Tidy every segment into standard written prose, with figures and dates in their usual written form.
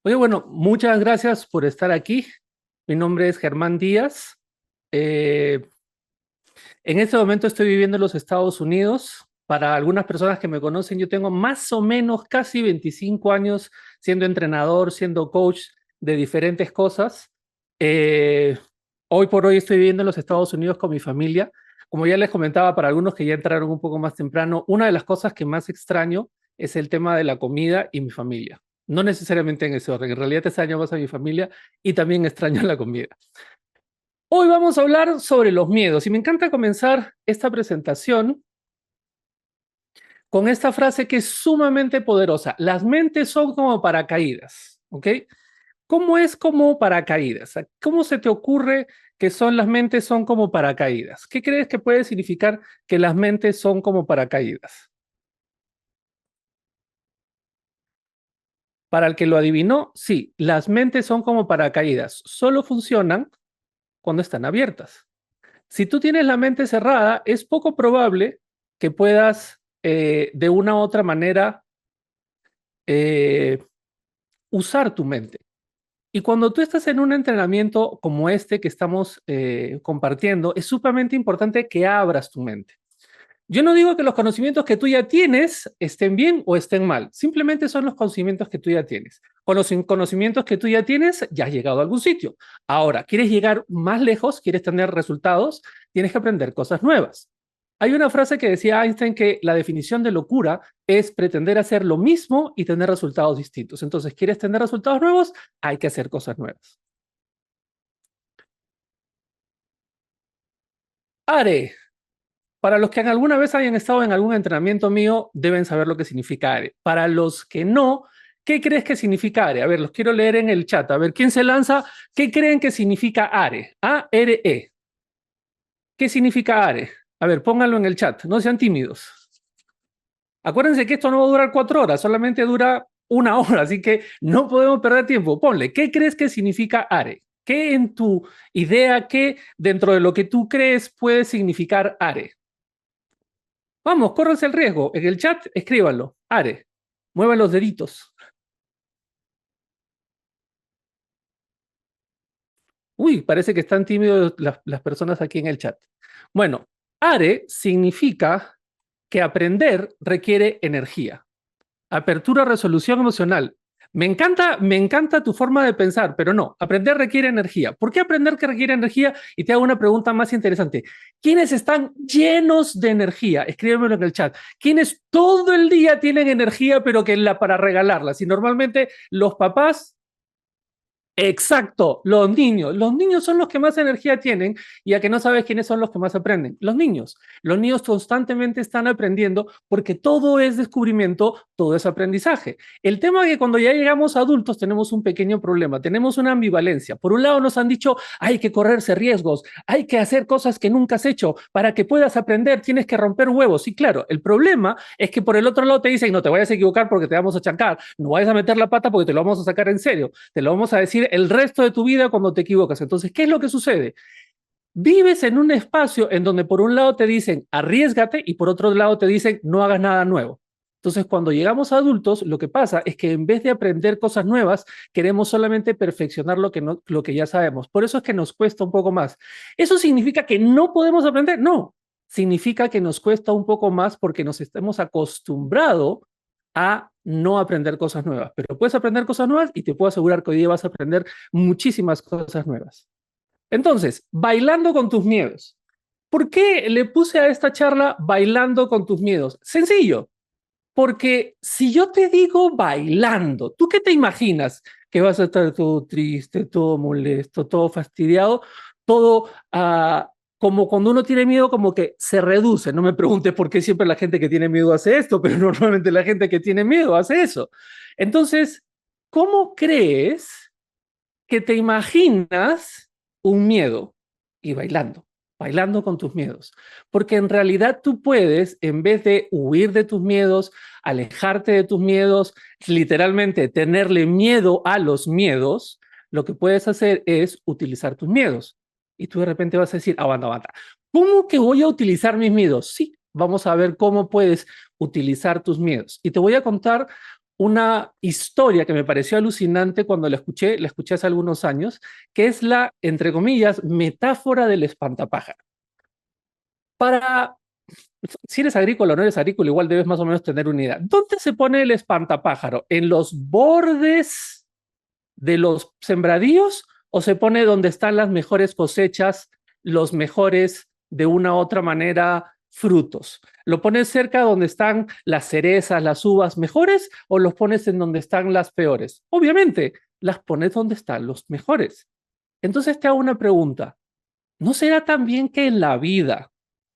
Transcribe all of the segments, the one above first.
Oye, bueno, muchas gracias por estar aquí. Mi nombre es Germán Díaz. Eh, en este momento estoy viviendo en los Estados Unidos. Para algunas personas que me conocen, yo tengo más o menos casi 25 años siendo entrenador, siendo coach de diferentes cosas. Eh, Hoy por hoy estoy viviendo en los Estados Unidos con mi familia. Como ya les comentaba, para algunos que ya entraron un poco más temprano, una de las cosas que más extraño es el tema de la comida y mi familia. No necesariamente en ese orden. En realidad extraño más a mi familia y también extraño la comida. Hoy vamos a hablar sobre los miedos y me encanta comenzar esta presentación con esta frase que es sumamente poderosa. Las mentes son como paracaídas, ¿ok? ¿Cómo es como paracaídas? ¿Cómo se te ocurre que son las mentes son como paracaídas? ¿Qué crees que puede significar que las mentes son como paracaídas? Para el que lo adivinó, sí, las mentes son como paracaídas, solo funcionan cuando están abiertas. Si tú tienes la mente cerrada, es poco probable que puedas de una u otra manera eh, usar tu mente. Y cuando tú estás en un entrenamiento como este que estamos compartiendo, es sumamente importante que abras tu mente. Yo no digo que los conocimientos que tú ya tienes estén bien o estén mal, simplemente son los conocimientos que tú ya tienes. Con los conocimientos que tú ya tienes, ya has llegado a algún sitio. Ahora, ¿quieres llegar más lejos? ¿Quieres tener resultados? Tienes que aprender cosas nuevas. Hay una frase que decía Einstein que la definición de locura es pretender hacer lo mismo y tener resultados distintos. Entonces, ¿quieres tener resultados nuevos? Hay que hacer cosas nuevas. ARE. Para los que alguna vez hayan estado en algún entrenamiento mío, deben saber lo que significa ARE. Para los que no, ¿qué crees que significa ARE? A ver, los quiero leer en el chat. A ver, ¿quién se lanza? ¿Qué creen que significa ARE? A-R-E. ¿Qué significa ARE? A ver, pónganlo en el chat. No sean tímidos. Acuérdense que esto no va a durar 4 horas, solamente dura 1 hora, así que no podemos perder tiempo. Ponle, ¿qué crees que significa ARE? ¿Qué en tu idea, qué dentro de lo que tú crees puede significar ARE? Vamos, córranse el riesgo. En el chat, escríbanlo. Are, muevan los deditos. Uy, parece que están tímidos las personas aquí en el chat. Bueno, Are significa que aprender requiere energía. Apertura, resolución emocional. Me encanta tu forma de pensar, pero no, aprender requiere energía. ¿Por qué aprender que requiere energía? Y te hago una pregunta más interesante. ¿Quiénes están llenos de energía? Escríbemelo en el chat. ¿Quiénes todo el día tienen energía, pero que la para regalarla? Si normalmente los papás. Exacto, los niños son los que más energía tienen y a que no sabes quiénes son los que más aprenden. Los niños constantemente están aprendiendo porque todo es descubrimiento, todo es aprendizaje. El tema es que cuando ya llegamos a adultos tenemos un pequeño problema, tenemos una ambivalencia. Por un lado nos han dicho, hay que correrse riesgos, hay que hacer cosas que nunca has hecho, para que puedas aprender tienes que romper huevos. Y claro, el problema es que por el otro lado te dicen, no te vayas a equivocar porque te vamos a chancar, no vayas a meter la pata porque te lo vamos a sacar en serio, te lo vamos a decir el resto de tu vida cuando te equivocas. Entonces, ¿qué es lo que sucede? Vives en un espacio en donde por un lado te dicen arriesgate y por otro lado te dicen no hagas nada nuevo. Entonces, cuando llegamos a adultos, lo que pasa es que en vez de aprender cosas nuevas, queremos solamente perfeccionar lo que, no, lo que ya sabemos. Por eso es que nos cuesta un poco más. ¿Eso significa que no podemos aprender? No. Significa que nos cuesta un poco más porque nos estamos acostumbrados a no aprender cosas nuevas. Pero puedes aprender cosas nuevas y te puedo asegurar que hoy día vas a aprender muchísimas cosas nuevas. Entonces, bailando con tus miedos. ¿Por qué le puse a esta charla bailando con tus miedos? Sencillo, porque si yo te digo bailando, ¿tú qué te imaginas? Que vas a estar todo triste, todo molesto, todo fastidiado, todo como cuando uno tiene miedo, como que se reduce. No me preguntes por qué siempre la gente que tiene miedo hace esto, pero normalmente la gente que tiene miedo hace eso. Entonces, ¿cómo crees que te imaginas un miedo y bailando, bailando con tus miedos? Porque en realidad tú puedes, en vez de huir de tus miedos, alejarte de tus miedos, literalmente tenerle miedo a los miedos, lo que puedes hacer es utilizar tus miedos. Y tú de repente vas a decir, aguanta, aguanta, ¿cómo que voy a utilizar mis miedos? Sí, vamos a ver cómo puedes utilizar tus miedos. Y te voy a contar una historia que me pareció alucinante cuando la escuché hace algunos años, que es la, entre comillas, metáfora del espantapájaro. Para, si eres agrícola o no eres agrícola, igual debes más o menos tener una idea. ¿Dónde se pone el espantapájaro? ¿En los bordes de los sembradíos o se pone donde están las mejores cosechas, los mejores, de una u otra manera, frutos? ¿Lo pones cerca donde están las cerezas, las uvas mejores o los pones en donde están las peores? Obviamente, las pones donde están los mejores. Entonces te hago una pregunta. ¿No será también que en la vida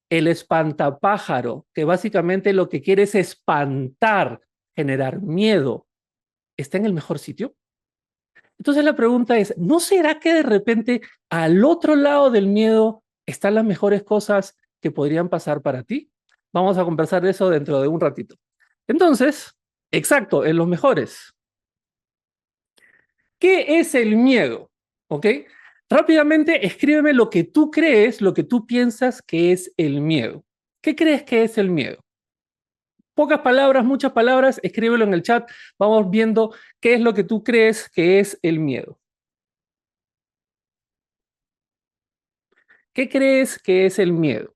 el espantapájaro, que básicamente lo que quiere es espantar, generar miedo, está en el mejor sitio? Entonces la pregunta es, ¿no será que de repente al otro lado del miedo están las mejores cosas que podrían pasar para ti? Vamos a conversar de eso dentro de un ratito. Entonces, exacto, en los mejores. ¿Qué es el miedo? ¿Ok? Rápidamente, escríbeme lo que tú crees, lo que tú piensas que es el miedo. ¿Qué crees que es el miedo? Pocas palabras, muchas palabras, escríbelo en el chat. Vamos viendo qué es lo que tú crees que es el miedo. ¿Qué crees que es el miedo?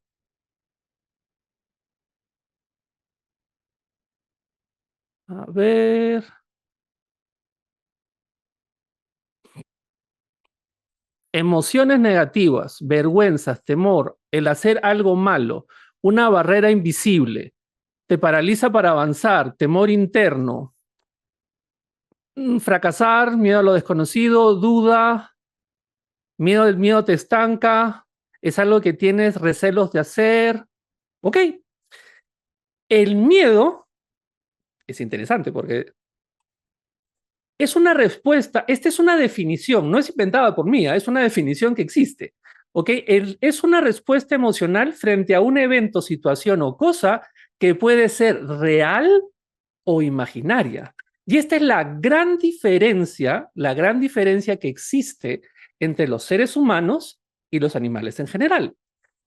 A ver, emociones negativas, vergüenzas, temor, el hacer algo malo, una barrera invisible, te paraliza para avanzar, temor interno, fracasar, miedo a lo desconocido, duda, miedo, el miedo te estanca, es algo que tienes recelos de hacer. Ok, el miedo es interesante porque es una respuesta, esta es una definición, no es inventada por mí, es una definición que existe. ¿Ok? Es una respuesta emocional frente a un evento, situación o cosa que puede ser real o imaginaria. Y esta es la gran diferencia que existe entre los seres humanos y los animales en general.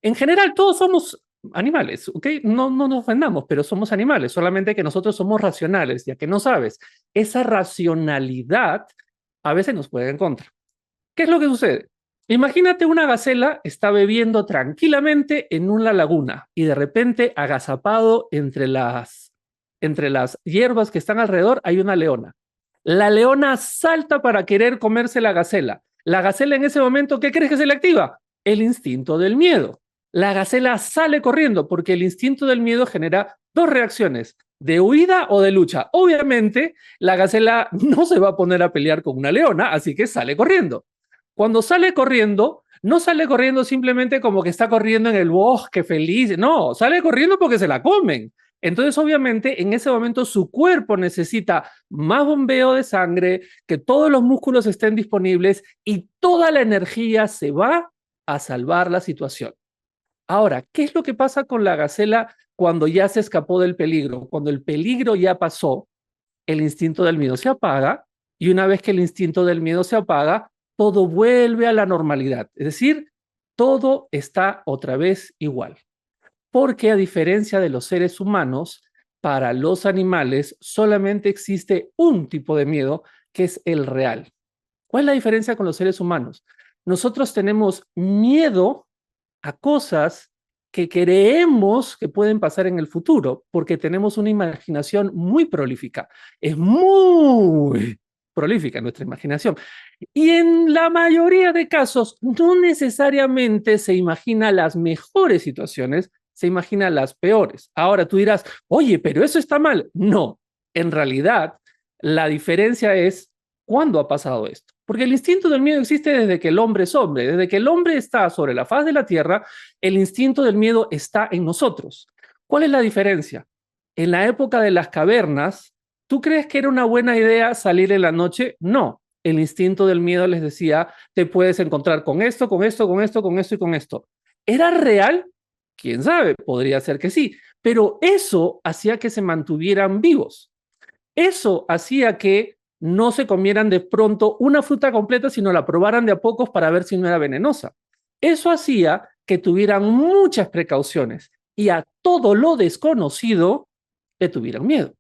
En general, todos somos animales, ¿ok? No nos ofendamos, pero somos animales, solamente que nosotros somos racionales, ya que no sabes, esa racionalidad a veces nos puede en contra. ¿Qué es lo que sucede? Imagínate una gacela está bebiendo tranquilamente en una laguna y de repente, agazapado entre las hierbas que están alrededor, hay una leona. La leona salta para querer comerse la gacela. La gacela en ese momento, ¿qué crees que se le activa? El instinto del miedo. La gacela sale corriendo porque el instinto del miedo genera dos reacciones, de huida o de lucha. Obviamente, la gacela no se va a poner a pelear con una leona, así que sale corriendo. Cuando sale corriendo, no sale corriendo simplemente como que está corriendo en el bosque feliz, no, sale corriendo porque se la comen. Entonces, obviamente, en ese momento su cuerpo necesita más bombeo de sangre, que todos los músculos estén disponibles y toda la energía se va a salvar la situación. Ahora, ¿qué es lo que pasa con la gacela cuando ya se escapó del peligro? Cuando el peligro ya pasó, el instinto del miedo se apaga y una vez que el instinto del miedo se apaga, todo vuelve a la normalidad. Es decir, todo está otra vez igual. Porque a diferencia de los seres humanos, para los animales solamente existe un tipo de miedo, que es el real. ¿Cuál es la diferencia con los seres humanos? Nosotros tenemos miedo a cosas que creemos que pueden pasar en el futuro, porque tenemos una imaginación muy prolífica. Es muy prolífica nuestra imaginación. Y en la mayoría de casos, no necesariamente se imagina las mejores situaciones, se imagina las peores. Ahora tú dirás, oye, pero eso está mal. No, en realidad, la diferencia es cuándo ha pasado esto. Porque el instinto del miedo existe desde que el hombre es hombre, desde que el hombre está sobre la faz de la tierra, el instinto del miedo está en nosotros. ¿Cuál es la diferencia? En la época de las cavernas, ¿tú crees que era una buena idea salir en la noche? No. El instinto del miedo les decía, te puedes encontrar con esto, con esto, con esto, con esto y con esto. ¿Era real? ¿Quién sabe? Podría ser que sí, pero eso hacía que se mantuvieran vivos. Eso hacía que no se comieran de pronto una fruta completa, sino la probaran de a pocos para ver si no era venenosa. Eso hacía que tuvieran muchas precauciones y a todo lo desconocido le tuvieran miedo.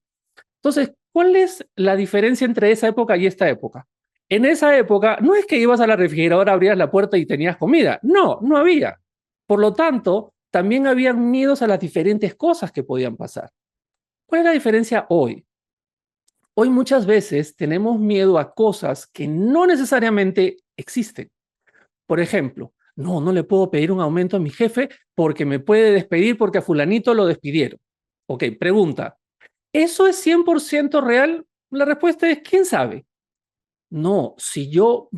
Entonces, ¿cuál es la diferencia entre esa época y esta época? En esa época no es que ibas a la refrigeradora, abrías la puerta y tenías comida. No, no había. Por lo tanto, también habían miedos a las diferentes cosas que podían pasar. ¿Cuál es la diferencia hoy? Hoy muchas veces tenemos miedo a cosas que no necesariamente existen. Por ejemplo, no le puedo pedir un aumento a mi jefe porque me puede despedir porque a fulanito lo despidieron. Ok, pregunta, ¿eso es 100% real? La respuesta es, ¿quién sabe? No, si yo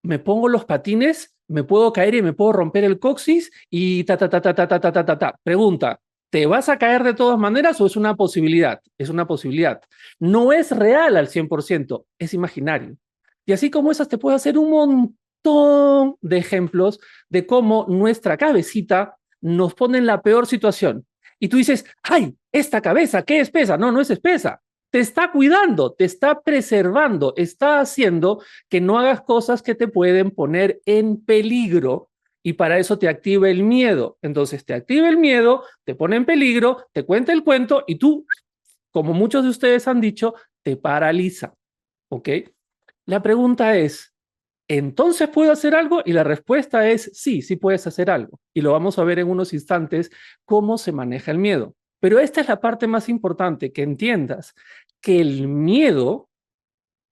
me pongo los patines, me puedo caer y me puedo romper el coxis y ta, ta, ta, ta, ta, ta, ta, ta, ta, ta. Pregunta, ¿te vas a caer de todas maneras o es una posibilidad? Es una posibilidad. No es real al 100%, es imaginario. Y así como esas, te puedo hacer un montón de ejemplos de cómo nuestra cabecita nos pone en la peor situación. Y tú dices, ¡ay, esta cabeza, qué espesa! No, no es espesa. Te está cuidando, te está preservando, está haciendo que no hagas cosas que te pueden poner en peligro y para eso te activa el miedo. Entonces te activa el miedo, te pone en peligro, te cuenta el cuento y tú, como muchos de ustedes han dicho, te paraliza. ¿Ok? La pregunta es, ¿entonces puedo hacer algo? Y la respuesta es sí, sí puedes hacer algo. Y lo vamos a ver en unos instantes cómo se maneja el miedo. Pero esta es la parte más importante, que entiendas que el miedo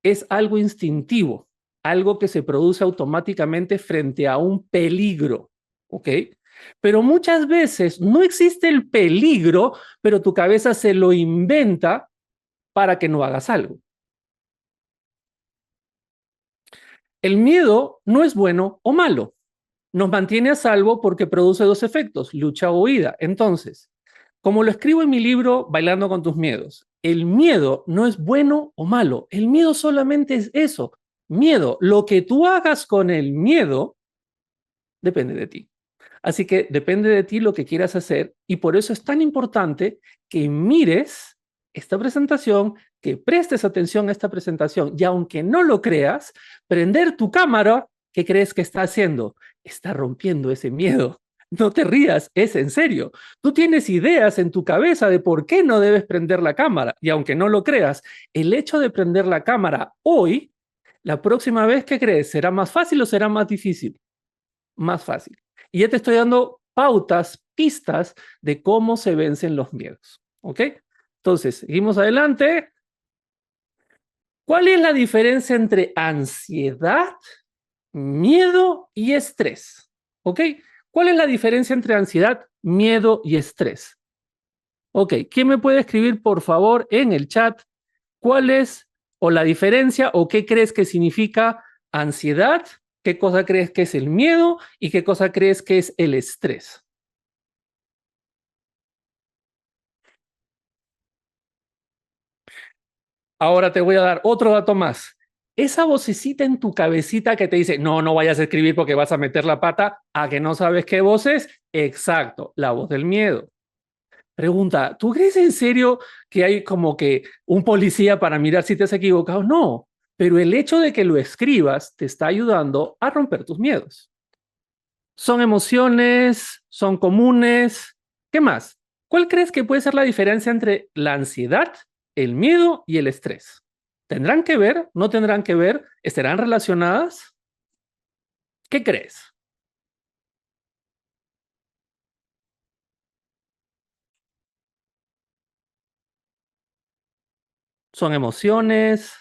es algo instintivo, algo que se produce automáticamente frente a un peligro, ¿ok? Pero muchas veces no existe el peligro, pero tu cabeza se lo inventa para que no hagas algo. El miedo no es bueno o malo. Nos mantiene a salvo porque produce dos efectos, lucha o huida. Entonces, como lo escribo en mi libro Bailando con tus miedos, el miedo no es bueno o malo. El miedo solamente es eso, miedo. Lo que tú hagas con el miedo depende de ti. Así que depende de ti lo que quieras hacer y por eso es tan importante que mires esta presentación, que prestes atención a esta presentación y aunque no lo creas, prender tu cámara, ¿qué crees que está haciendo? Está rompiendo ese miedo. No te rías, es en serio. Tú tienes ideas en tu cabeza de por qué no debes prender la cámara y aunque no lo creas, el hecho de prender la cámara hoy, la próxima vez, ¿qué crees? ¿Será más fácil o será más difícil? Más fácil. Y ya te estoy dando pautas, pistas de cómo se vencen los miedos. ¿Ok? Entonces, seguimos adelante. ¿Cuál es la diferencia entre ansiedad, miedo y estrés? ¿Ok? ¿Cuál es la diferencia entre ansiedad, miedo y estrés? Ok, ¿quién me puede escribir, por favor, en el chat cuál es o la diferencia o qué crees que significa ansiedad, qué cosa crees que es el miedo y qué cosa crees que es el estrés? Ahora te voy a dar otro dato más. Esa vocecita en tu cabecita que te dice, no, no vayas a escribir porque vas a meter la pata, a que no sabes qué voz es. Exacto, la voz del miedo. Pregunta, ¿tú crees en serio que hay como que un policía para mirar si te has equivocado? No, pero el hecho de que lo escribas te está ayudando a romper tus miedos. Son emociones, son comunes. ¿Qué más? ¿Cuál crees que puede ser la diferencia entre la ansiedad, el miedo y el estrés? ¿Tendrán que ver? ¿No tendrán que ver? ¿Estarán relacionadas? ¿Qué crees? ¿Son emociones?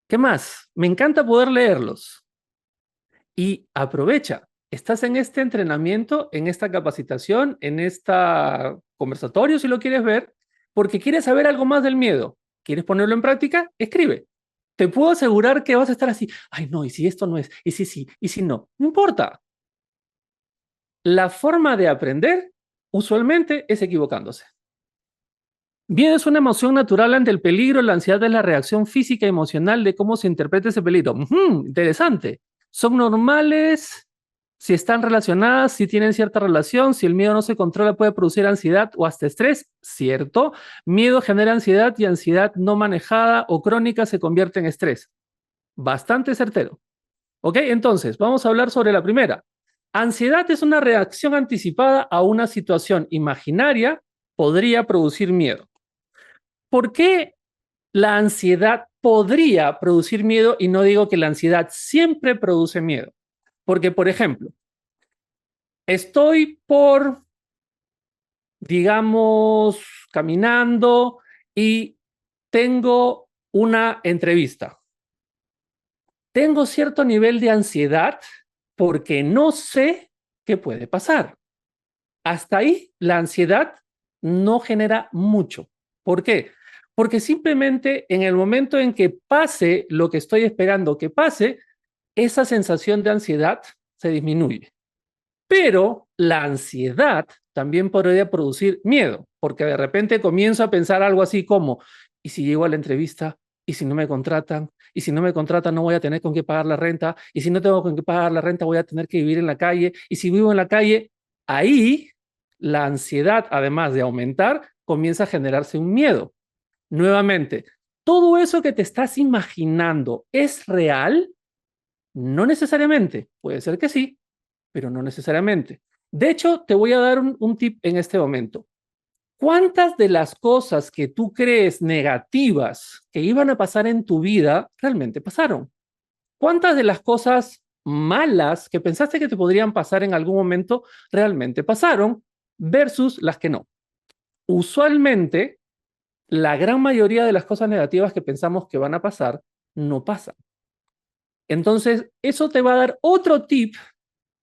¿Qué más? Me encanta poder leerlos. Y aprovecha. Estás en este entrenamiento, en esta capacitación, en esta conversatorio, si lo quieres ver, porque quieres saber algo más del miedo. ¿Quieres ponerlo en práctica? Escribe. Te puedo asegurar que vas a estar así. Ay, no, y si esto no es, y si sí, y si no. No importa. La forma de aprender usualmente es equivocándose. Miedo es una emoción natural ante el peligro, la ansiedad es la reacción física y emocional de cómo se interpreta ese peligro. Interesante. Son normales si están relacionadas, si tienen cierta relación, si el miedo no se controla puede producir ansiedad o hasta estrés, cierto. Miedo genera ansiedad y ansiedad no manejada o crónica se convierte en estrés. Bastante certero. ¿Ok? Entonces, vamos a hablar sobre la primera. Ansiedad es una reacción anticipada a una situación imaginaria, podría producir miedo. ¿Por qué la ansiedad podría producir miedo? Y no digo que la ansiedad siempre produce miedo. Porque, por ejemplo, estoy digamos, caminando y tengo una entrevista. Tengo cierto nivel de ansiedad porque no sé qué puede pasar. Hasta ahí la ansiedad no genera mucho. ¿Por qué? Porque simplemente en el momento en que pase lo que estoy esperando que pase, esa sensación de ansiedad se disminuye. Pero la ansiedad también podría producir miedo, porque de repente comienzo a pensar algo así como, ¿y si llego a la entrevista? ¿Y si no me contratan? ¿Y si no me contratan no voy a tener con qué pagar la renta? ¿Y si no tengo con qué pagar la renta voy a tener que vivir en la calle? ¿Y si vivo en la calle? Ahí la ansiedad, además de aumentar, comienza a generarse un miedo. Nuevamente, ¿todo eso que te estás imaginando es real? No necesariamente. Puede ser que sí, pero no necesariamente. De hecho, te voy a dar un tip en este momento. ¿Cuántas de las cosas que tú crees negativas que iban a pasar en tu vida realmente pasaron? ¿Cuántas de las cosas malas que pensaste que te podrían pasar en algún momento realmente pasaron versus las que no? Usualmente, la gran mayoría de las cosas negativas que pensamos que van a pasar no pasan. Entonces, eso te va a dar otro tip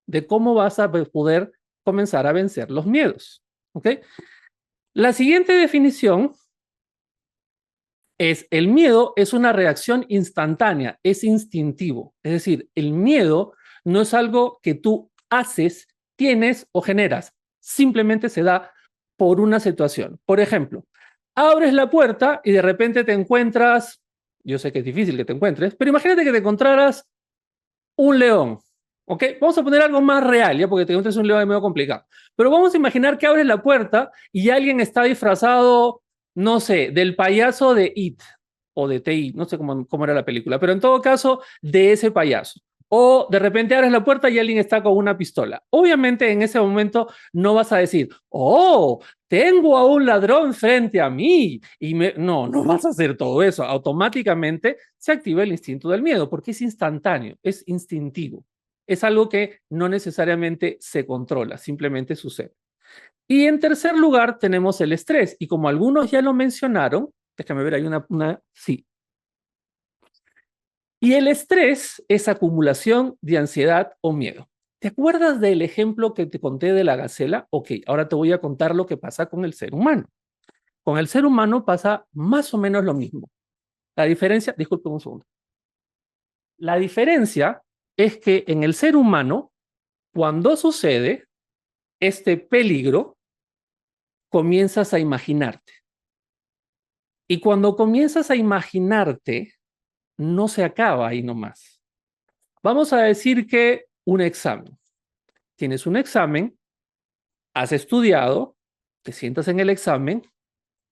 de cómo vas a poder comenzar a vencer los miedos. ¿Ok? La siguiente definición es: el miedo es una reacción instantánea, es instintivo. Es decir, el miedo no es algo que tú haces, tienes o generas. Simplemente se da por una situación. Por ejemplo, abres la puerta y de repente te encuentras, yo sé que es difícil que te encuentres, pero imagínate que te encontraras un león. ¿Ok? Vamos a poner algo más real, ya, porque te encuentras un león es medio complicado. Pero vamos a imaginar que abres la puerta y alguien está disfrazado, no sé, del payaso de It o de TI, no sé cómo era la película, pero en todo caso, de ese payaso. O de repente abres la puerta y alguien está con una pistola. Obviamente en ese momento no vas a decir, oh, tengo a un ladrón frente a mí. No vas a hacer todo eso. Automáticamente se activa el instinto del miedo porque es instantáneo, es instintivo. Es algo que no necesariamente se controla, simplemente sucede. Y en tercer lugar tenemos el estrés. Y como algunos ya lo mencionaron, déjame ver, hay sí. Y el estrés es acumulación de ansiedad o miedo. ¿Te acuerdas del ejemplo que te conté de la gacela? Ok, ahora te voy a contar lo que pasa con el ser humano. Con el ser humano pasa más o menos lo mismo. La diferencia, disculpe un segundo. La diferencia es que en el ser humano, cuando sucede este peligro, comienzas a imaginarte. Y cuando comienzas a imaginarte, no se acaba ahí nomás. Vamos a decir que un examen. Tienes un examen, has estudiado, te sientas en el examen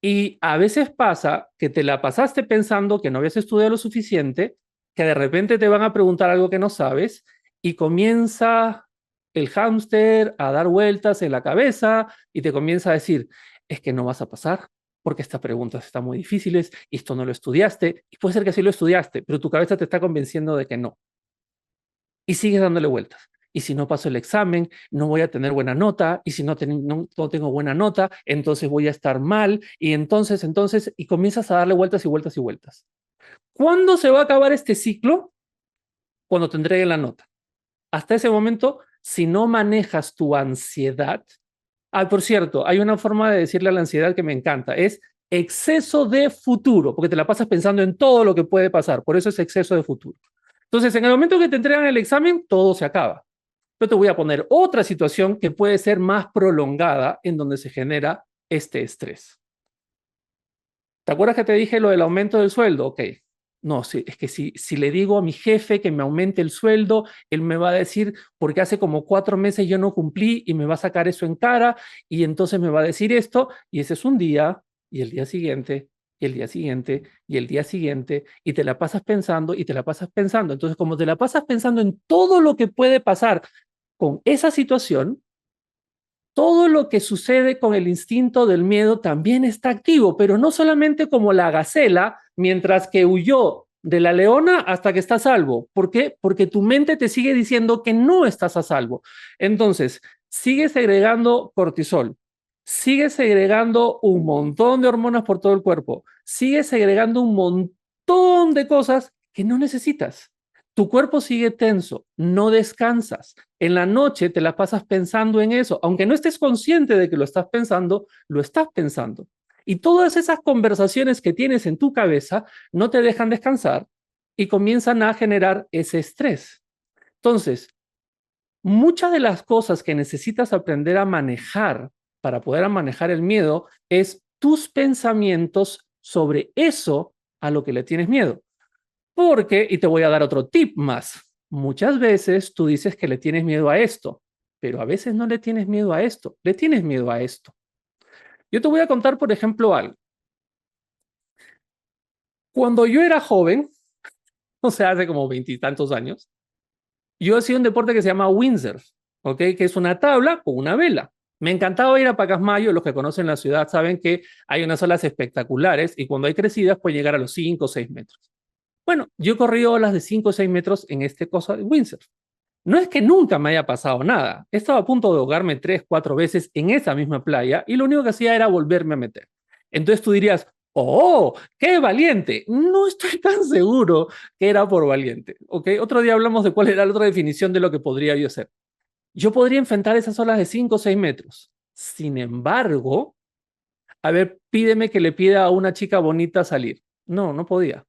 y a veces pasa que te la pasaste pensando que no habías estudiado lo suficiente, que de repente te van a preguntar algo que no sabes y comienza el hámster a dar vueltas en la cabeza y te comienza a decir, es que no vas a pasar porque estas preguntas están muy difíciles y esto no lo estudiaste. Y puede ser que sí lo estudiaste, pero tu cabeza te está convenciendo de que no. Y sigues dándole vueltas. Y si no paso el examen, no voy a tener buena nota. Y si no tengo buena nota, entonces voy a estar mal. Y entonces, y comienzas a darle vueltas y vueltas y vueltas. ¿Cuándo se va a acabar este ciclo? Cuando te entreguen la nota. Hasta ese momento, si no manejas tu ansiedad, por cierto, hay una forma de decirle a la ansiedad que me encanta, es exceso de futuro, porque te la pasas pensando en todo lo que puede pasar, por eso es exceso de futuro. Entonces, en el momento que te entregan el examen, todo se acaba. Yo te voy a poner otra situación que puede ser más prolongada en donde se genera este estrés. ¿Te acuerdas que te dije lo del aumento del sueldo? Ok. No, sí, es que si le digo a mi jefe que me aumente el sueldo, él me va a decir, porque hace como 4 meses yo no cumplí y me va a sacar eso en cara y entonces me va a decir esto y ese es un día y el día siguiente y el día siguiente y el día siguiente y te la pasas pensando y te la pasas pensando. Entonces, como te la pasas pensando en todo lo que puede pasar con esa situación, todo lo que sucede con el instinto del miedo también está activo, pero no solamente como la gacela, mientras que huyó de la leona hasta que está a salvo. ¿Por qué? Porque tu mente te sigue diciendo que no estás a salvo. Entonces, sigue segregando cortisol, sigue segregando un montón de hormonas por todo el cuerpo, sigue segregando un montón de cosas que no necesitas. Tu cuerpo sigue tenso, no descansas. En la noche te la pasas pensando en eso, aunque no estés consciente de que lo estás pensando, lo estás pensando. Y todas esas conversaciones que tienes en tu cabeza no te dejan descansar y comienzan a generar ese estrés. Entonces, muchas de las cosas que necesitas aprender a manejar para poder manejar el miedo es tus pensamientos sobre eso a lo que le tienes miedo. Porque, y te voy a dar otro tip más, muchas veces tú dices que le tienes miedo a esto, pero a veces no le tienes miedo a esto, le tienes miedo a esto. Yo te voy a contar, por ejemplo, algo. Cuando yo era joven, o sea, hace como veintitantos años, yo hacía un deporte que se llama windsurf, ¿ok? Que es una tabla con una vela. Me encantaba ir a Pacasmayo, los que conocen la ciudad saben que hay unas olas espectaculares y cuando hay crecidas puede llegar a los 5 o 6 metros. Bueno, yo he corrido olas de 5 o 6 metros en este cosa de windsurf. No es que nunca me haya pasado nada. He estado a punto de ahogarme 3, 4 veces en esa misma playa y lo único que hacía era volverme a meter. Entonces tú dirías, oh, qué valiente. No estoy tan seguro que era por valiente. ¿Ok? Otro día hablamos de cuál era la otra definición de lo que podría yo hacer. Yo podría enfrentar esas olas de 5 o 6 metros. Sin embargo, a ver, pídeme que le pida a una chica bonita salir. No, no podía.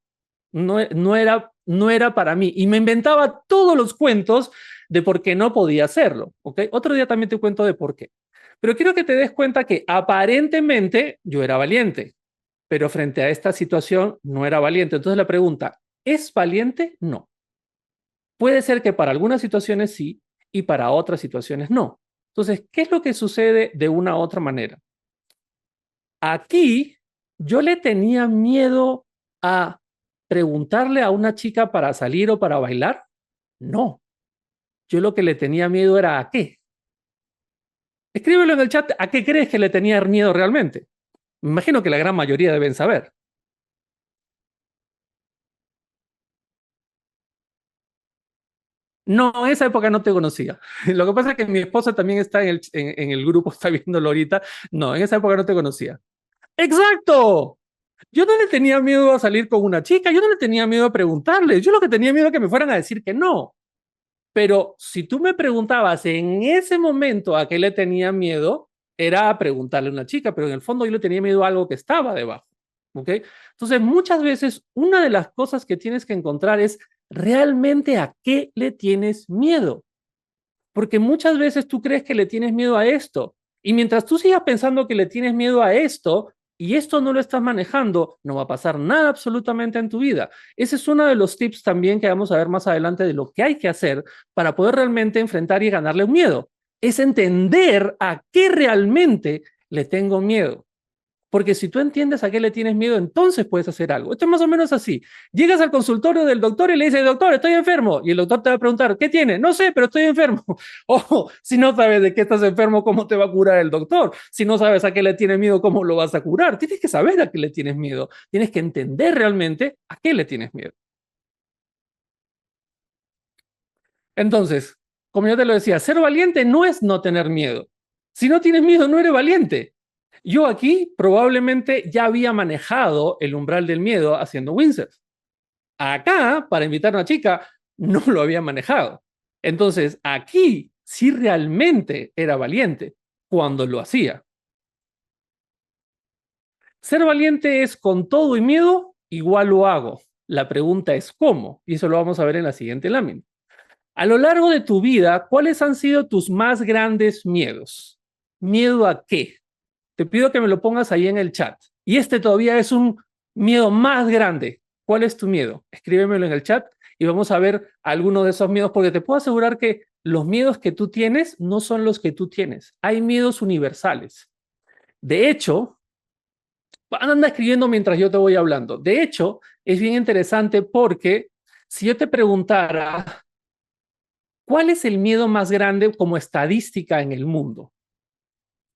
No era para mí. Y me inventaba todos los cuentos de por qué no podía hacerlo. ¿Ok? Otro día también te cuento de por qué. Pero quiero que te des cuenta que aparentemente yo era valiente, pero frente a esta situación no era valiente. Entonces la pregunta, ¿es valiente? No. Puede ser que para algunas situaciones sí y para otras situaciones no. Entonces, ¿qué es lo que sucede de una u otra manera? Aquí yo le tenía miedo a preguntarle a una chica para salir o para bailar. No, yo lo que le tenía miedo era a qué. Escríbelo en el chat, ¿a qué crees que le tenía miedo realmente? Me imagino que la gran mayoría deben saber. No, en esa época no te conocía. Lo que pasa es que mi esposa también está en el grupo, está viéndolo ahorita. No, en esa época no te conocía. ¡Exacto! Yo no le tenía miedo a salir con una chica, yo no le tenía miedo a preguntarle, yo lo que tenía miedo a que me fueran a decir que no. Pero si tú me preguntabas en ese momento a qué le tenía miedo, era a preguntarle a una chica, pero en el fondo yo le tenía miedo a algo que estaba debajo. ¿Ok? Entonces, muchas veces una de las cosas que tienes que encontrar es realmente a qué le tienes miedo. Porque muchas veces tú crees que le tienes miedo a esto. Y mientras tú sigas pensando que le tienes miedo a esto y esto no lo estás manejando, no va a pasar nada absolutamente en tu vida. Ese es uno de los tips también que vamos a ver más adelante de lo que hay que hacer para poder realmente enfrentar y ganarle un miedo. Es entender a qué realmente le tengo miedo. Porque si tú entiendes a qué le tienes miedo, entonces puedes hacer algo. Esto es más o menos así. Llegas al consultorio del doctor y le dices, doctor, estoy enfermo. Y el doctor te va a preguntar, ¿qué tiene? No sé, pero estoy enfermo. Ojo, si no sabes de qué estás enfermo, ¿cómo te va a curar el doctor? Si no sabes a qué le tienes miedo, ¿cómo lo vas a curar? Tienes que saber a qué le tienes miedo. Tienes que entender realmente a qué le tienes miedo. Entonces, como yo te lo decía, ser valiente no es no tener miedo. Si no tienes miedo, no eres valiente. Yo aquí probablemente ya había manejado el umbral del miedo haciendo windsurf. Acá, para invitar a una chica, no lo había manejado. Entonces, aquí sí realmente era valiente cuando lo hacía. Ser valiente es con todo y miedo, igual lo hago. La pregunta es cómo, y eso lo vamos a ver en la siguiente lámina. A lo largo de tu vida, ¿cuáles han sido tus más grandes miedos? ¿Miedo a qué? Te pido que me lo pongas ahí en el chat. Y este todavía es un miedo más grande. ¿Cuál es tu miedo? Escríbemelo en el chat y vamos a ver algunos de esos miedos, porque te puedo asegurar que los miedos que tú tienes no son los que tú tienes. Hay miedos universales. De hecho, anda escribiendo mientras yo te voy hablando. De hecho, es bien interesante porque si yo te preguntara, ¿cuál es el miedo más grande como estadística en el mundo?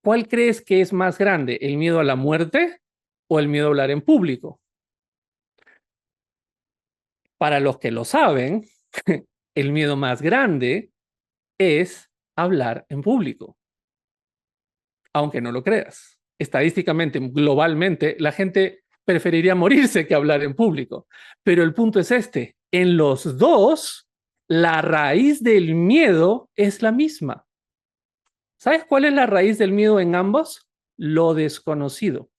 ¿Cuál crees que es más grande? ¿El miedo a la muerte o el miedo a hablar en público? Para los que lo saben, el miedo más grande es hablar en público, aunque no lo creas. Estadísticamente, globalmente, la gente preferiría morirse que hablar en público. Pero el punto es este, en los dos, la raíz del miedo es la misma. ¿Sabes cuál es la raíz del miedo en ambos? Lo desconocido.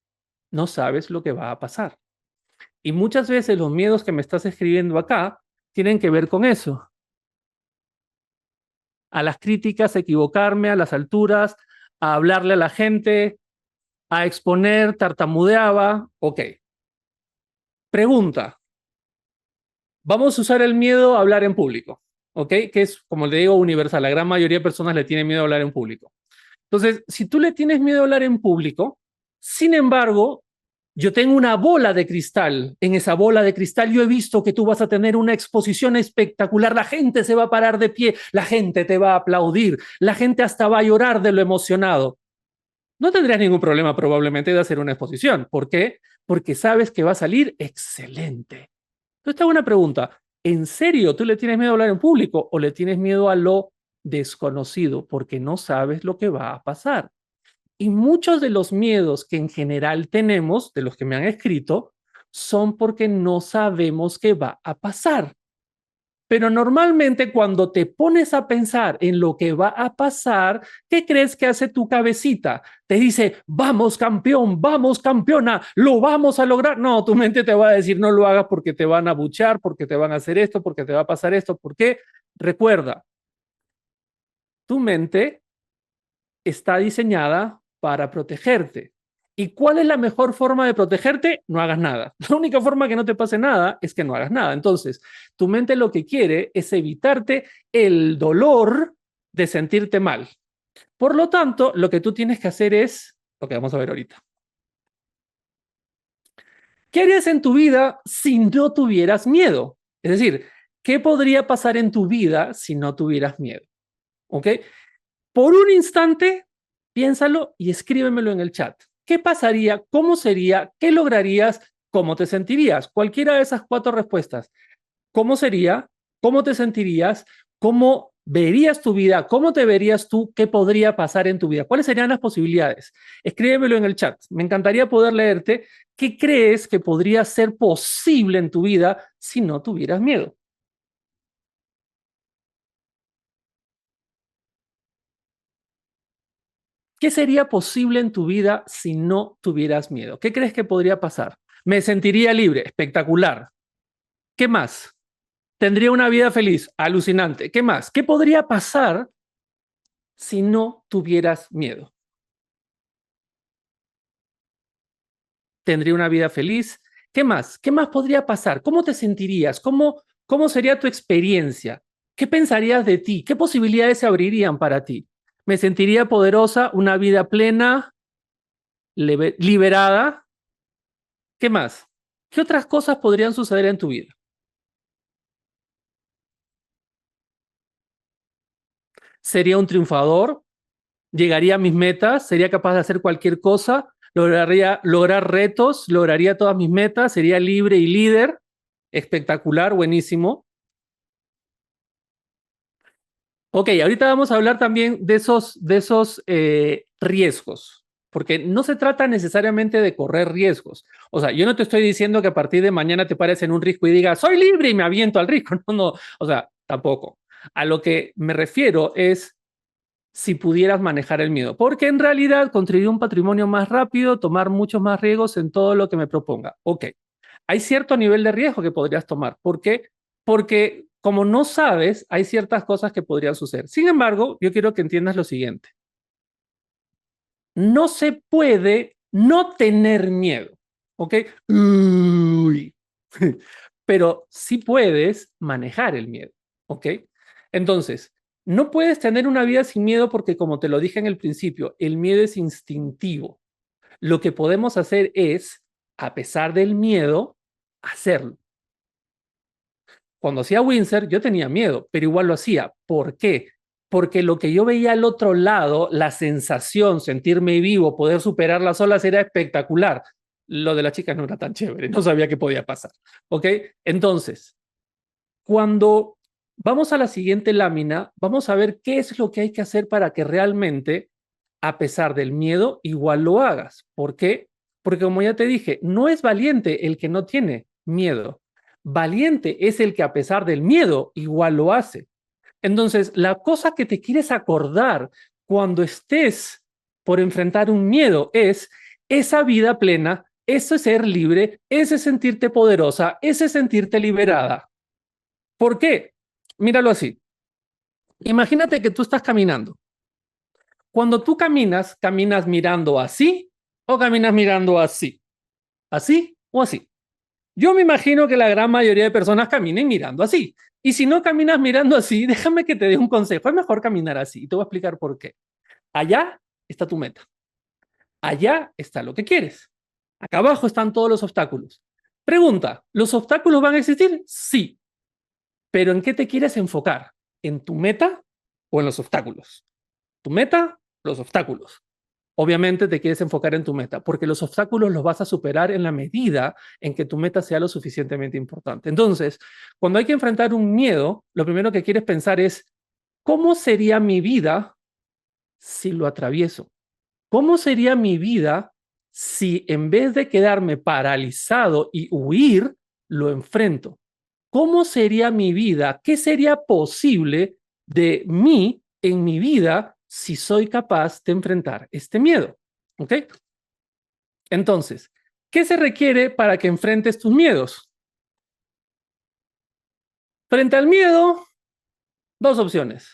No sabes lo que va a pasar. Y muchas veces los miedos que me estás escribiendo acá tienen que ver con eso. A las críticas, a equivocarme, a las alturas, a hablarle a la gente, a exponer, tartamudeaba. Ok. Pregunta. Vamos a usar el miedo a hablar en público. ¿Ok? Que es, como le digo, universal. La gran mayoría de personas le tienen miedo a hablar en público. Entonces, si tú le tienes miedo a hablar en público, sin embargo, yo tengo una bola de cristal. En esa bola de cristal yo he visto que tú vas a tener una exposición espectacular. La gente se va a parar de pie, la gente te va a aplaudir, la gente hasta va a llorar de lo emocionado. No tendrías ningún problema probablemente de hacer una exposición. ¿Por qué? Porque sabes que va a salir excelente. Entonces te hago una pregunta. ¿En serio tú le tienes miedo a hablar en público o le tienes miedo a lo desconocido porque no sabes lo que va a pasar? Y muchos de los miedos que en general tenemos, de los que me han escrito, son porque no sabemos qué va a pasar. Pero normalmente cuando te pones a pensar en lo que va a pasar, ¿qué crees que hace tu cabecita? Te dice, vamos campeón, vamos campeona, lo vamos a lograr. No, tu mente te va a decir, no lo hagas porque te van a buchar, porque te van a hacer esto, porque te va a pasar esto. ¿Por qué? Recuerda, tu mente está diseñada para protegerte. ¿Y cuál es la mejor forma de protegerte? No hagas nada. La única forma que no te pase nada es que no hagas nada. Entonces, tu mente lo que quiere es evitarte el dolor de sentirte mal. Por lo tanto, lo que tú tienes que hacer es lo que vamos a ver ahorita. ¿Qué harías en tu vida si no tuvieras miedo? Es decir, ¿qué podría pasar en tu vida si no tuvieras miedo? ¿Ok? Por un instante, piénsalo y escríbemelo en el chat. ¿Qué pasaría? ¿Cómo sería? ¿Qué lograrías? ¿Cómo te sentirías? Cualquiera de esas cuatro respuestas. ¿Cómo sería? ¿Cómo te sentirías? ¿Cómo verías tu vida? ¿Cómo te verías tú? ¿Qué podría pasar en tu vida? ¿Cuáles serían las posibilidades? Escríbemelo en el chat. Me encantaría poder leerte. ¿Qué crees que podría ser posible en tu vida si no tuvieras miedo? ¿Qué sería posible en tu vida si no tuvieras miedo? ¿Qué crees que podría pasar? Me sentiría libre, espectacular. ¿Qué más? Tendría una vida feliz, alucinante. ¿Qué más? ¿Qué podría pasar si no tuvieras miedo? Tendría una vida feliz. ¿Qué más? ¿Qué más podría pasar? ¿Cómo te sentirías? ¿Cómo sería tu experiencia? ¿Qué pensarías de ti? ¿Qué posibilidades se abrirían para ti? ¿Me sentiría poderosa, una vida plena, liberada? ¿Qué más? ¿Qué otras cosas podrían suceder en tu vida? ¿Sería un triunfador? ¿Llegaría a mis metas? ¿Sería capaz de hacer cualquier cosa? ¿Lograría lograr retos? ¿Lograría todas mis metas? ¿Sería libre y líder? Espectacular, buenísimo. Ok, ahorita vamos a hablar también de esos riesgos, porque no se trata necesariamente de correr riesgos. O sea, yo no te estoy diciendo que a partir de mañana te pares en un risco y digas, soy libre y me aviento al risco. No, no, o sea, tampoco. A lo que me refiero es si pudieras manejar el miedo, porque en realidad construir un patrimonio más rápido, tomar muchos más riesgos en todo lo que me proponga. Ok, hay cierto nivel de riesgo que podrías tomar. ¿Por qué? Porque como no sabes, hay ciertas cosas que podrían suceder. Sin embargo, yo quiero que entiendas lo siguiente. No se puede no tener miedo, ¿ok? Uy. Pero sí puedes manejar el miedo, ¿ok? Entonces, no puedes tener una vida sin miedo porque, como te lo dije en el principio, el miedo es instintivo. Lo que podemos hacer es, a pesar del miedo, hacerlo. Cuando hacía Windsor, yo tenía miedo, pero igual lo hacía. ¿Por qué? porque lo que yo veía al otro lado, la sensación, sentirme vivo, poder superar las olas era espectacular. Lo de las chicas no era tan chévere, no sabía qué podía pasar. ¿Ok? Entonces, cuando vamos a la siguiente lámina, vamos a ver qué es lo que hay que hacer para que realmente, a pesar del miedo, igual lo hagas. ¿Por qué? Porque como ya te dije, no es valiente el que no tiene miedo. Valiente es el que a pesar del miedo igual lo hace. Entonces, la cosa que te quieres acordar cuando estés por enfrentar un miedo es esa vida plena, ese ser libre, ese sentirte poderosa, ese sentirte liberada. ¿Por qué? Míralo así. Imagínate que tú estás caminando. Cuando tú caminas, ¿caminas mirando así o caminas mirando así? ¿Así o así? Yo me imagino que la gran mayoría de personas caminen mirando así. Y si no caminas mirando así, déjame que te dé un consejo. Es mejor caminar así. Y te voy a explicar por qué. Allá está tu meta. Allá está lo que quieres. Acá abajo están todos los obstáculos. Pregunta, ¿los obstáculos van a existir? Sí. Pero ¿en qué te quieres enfocar? ¿En tu meta o en los obstáculos? ¿Tu meta? Los obstáculos. Obviamente te quieres enfocar en tu meta, porque los obstáculos los vas a superar en la medida en que tu meta sea lo suficientemente importante. Entonces, cuando hay que enfrentar un miedo, lo primero que quieres pensar es, ¿cómo sería mi vida si lo atravieso? ¿Cómo sería mi vida si en vez de quedarme paralizado y huir, lo enfrento? ¿Cómo sería mi vida? ¿Qué sería posible de mí en mi vida si soy capaz de enfrentar este miedo? ¿Ok? Entonces, ¿qué se requiere para que enfrentes tus miedos? Frente al miedo, dos opciones.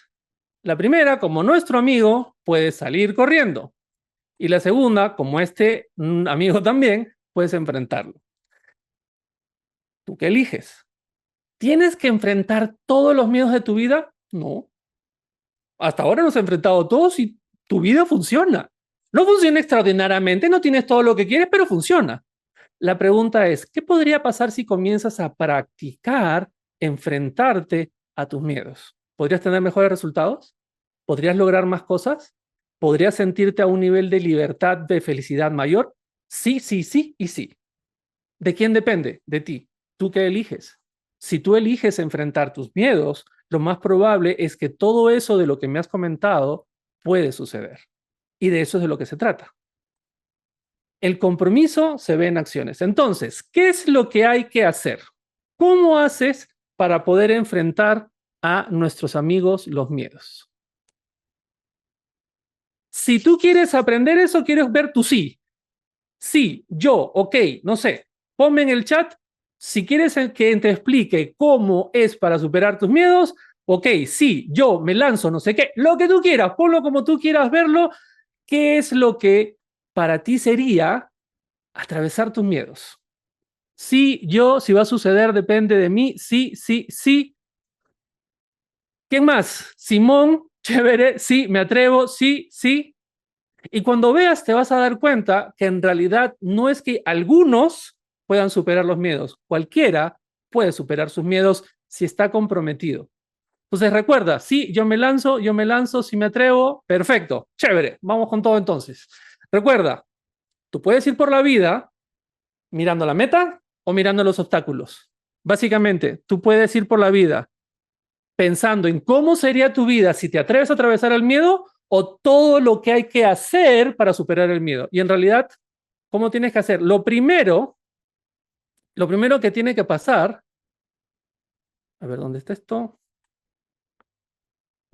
La primera, como nuestro amigo, puedes salir corriendo. Y la segunda, como este amigo también, puedes enfrentarlo. ¿Tú qué eliges? ¿Tienes que enfrentar todos los miedos de tu vida? No. Hasta ahora nos has enfrentado todos y tu vida funciona. No funciona extraordinariamente, no tienes todo lo que quieres, pero funciona. La pregunta es, ¿qué podría pasar si comienzas a practicar enfrentarte a tus miedos? ¿Podrías tener mejores resultados? ¿Podrías lograr más cosas? ¿Podrías sentirte a un nivel de libertad, de felicidad mayor? Sí, sí, sí y sí. ¿De quién depende? De ti. ¿Tú qué eliges? Si tú eliges enfrentar tus miedos, lo más probable es que todo eso de lo que me has comentado puede suceder. Y de eso es de lo que se trata. El compromiso se ve en acciones. Entonces, ¿qué es lo que hay que hacer? ¿Cómo haces para poder enfrentar a nuestros amigos los miedos? Si tú quieres aprender eso, quieres ver tu sí. Sí, yo, ok, no sé. Ponme en el chat si quieres que te explique cómo es para superar tus miedos. Ok, sí, yo me lanzo, no sé qué, lo que tú quieras, ponlo como tú quieras verlo. ¿Qué es lo que para ti sería atravesar tus miedos? Sí, yo, si va a suceder, depende de mí. Sí, sí, sí. ¿Quién más? Simón, chévere, sí, me atrevo, sí, sí. Y cuando veas, te vas a dar cuenta que en realidad no es que algunos puedan superar los miedos. Cualquiera puede superar sus miedos si está comprometido. Entonces recuerda, sí, yo me lanzo, si me atrevo, perfecto, chévere, vamos con todo entonces. Recuerda, tú puedes ir por la vida mirando la meta o mirando los obstáculos. Básicamente, tú puedes ir por la vida pensando en cómo sería tu vida si te atreves a atravesar el miedo o todo lo que hay que hacer para superar el miedo. Y en realidad, ¿cómo tienes que hacer? Lo primero que tiene que pasar, a ver, ¿dónde está esto?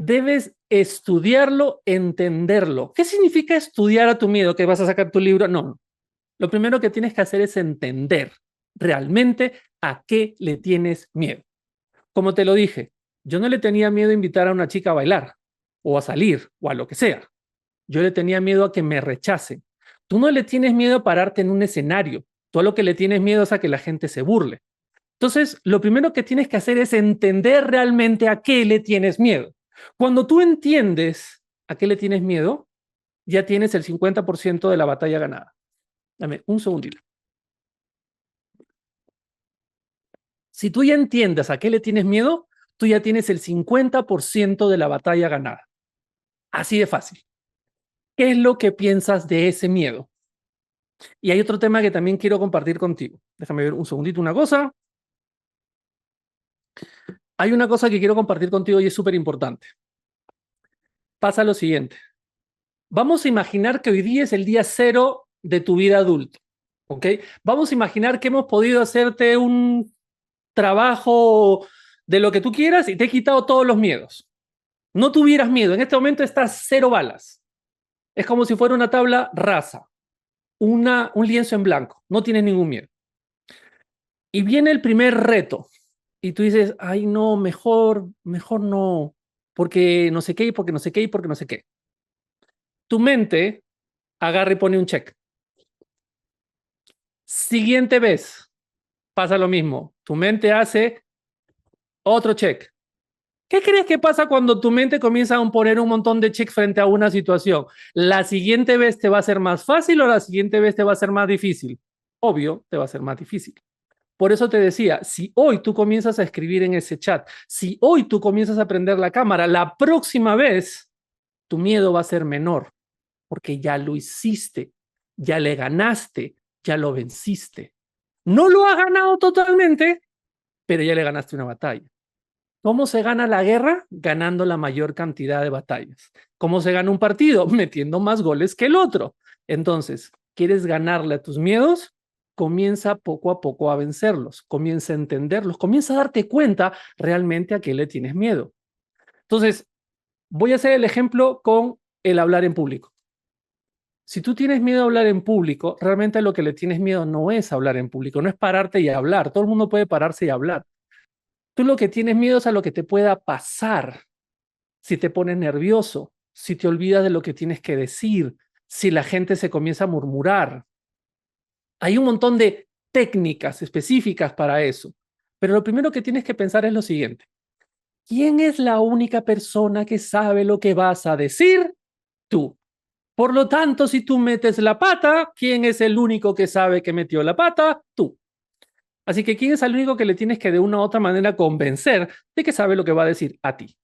Debes estudiarlo, entenderlo. ¿Qué significa estudiar a tu miedo? ¿Que vas a sacar tu libro? No, no. Lo primero que tienes que hacer es entender realmente a qué le tienes miedo. Como te lo dije, yo no le tenía miedo a invitar a una chica a bailar o a salir o a lo que sea. Yo le tenía miedo a que me rechacen. Tú no le tienes miedo a pararte en un escenario. Tú a lo que le tienes miedo es a que la gente se burle. Entonces, lo primero que tienes que hacer es entender realmente a qué le tienes miedo. Cuando tú entiendes a qué le tienes miedo, ya tienes el 50% de la batalla ganada. Dame un segundito. Si tú ya entiendes a qué le tienes miedo, tú ya tienes el 50% de la batalla ganada. Así de fácil. ¿Qué es lo que piensas de ese miedo? Y hay otro tema que también quiero compartir contigo. Déjame ver un segundito una cosa. Hay una cosa que quiero compartir contigo y es súper importante. Pasa lo siguiente. Vamos a imaginar que hoy día es el día cero de tu vida adulta. ¿Ok? Vamos a imaginar que hemos podido hacerte un trabajo de lo que tú quieras y te he quitado todos los miedos. No tuvieras miedo. En este momento estás cero balas. Es como si fuera una tabla rasa, un lienzo en blanco. No tienes ningún miedo. Y viene el primer reto. Y tú dices, ay, no, mejor no. Porque no sé qué, y porque no sé qué, y porque no sé qué. Tu mente agarra y pone un check. Siguiente vez, pasa lo mismo. Tu mente hace otro check. ¿Qué crees que pasa cuando tu mente comienza a poner un montón de checks frente a una situación? ¿La siguiente vez te va a ser más fácil o la siguiente vez te va a ser más difícil? Obvio, te va a ser más difícil. Por eso te decía, si hoy tú comienzas a escribir en ese chat, si hoy tú comienzas a prender la cámara, la próxima vez tu miedo va a ser menor, porque ya lo hiciste, ya le ganaste, ya lo venciste. No lo has ganado totalmente, pero ya le ganaste una batalla. ¿Cómo se gana la guerra? Ganando la mayor cantidad de batallas. ¿Cómo se gana un partido? Metiendo más goles que el otro. Entonces, ¿quieres ganarle a tus miedos? Comienza poco a poco a vencerlos, comienza a entenderlos, comienza a darte cuenta realmente a qué le tienes miedo. Entonces, voy a hacer el ejemplo con el hablar en público. Si tú tienes miedo a hablar en público, realmente lo que le tienes miedo no es hablar en público, no es pararte y hablar. Todo el mundo puede pararse y hablar. Tú lo que tienes miedo es a lo que te pueda pasar si te pones nervioso, si te olvidas de lo que tienes que decir, si la gente se comienza a murmurar. Hay un montón de técnicas específicas para eso. Pero lo primero que tienes que pensar es lo siguiente. ¿Quién es la única persona que sabe lo que vas a decir? Tú. Por lo tanto, si tú metes la pata, ¿quién es el único que sabe que metió la pata? Tú. Así que ¿quién es el único que le tienes que de una u otra manera convencer de que sabe lo que va a decir a ti?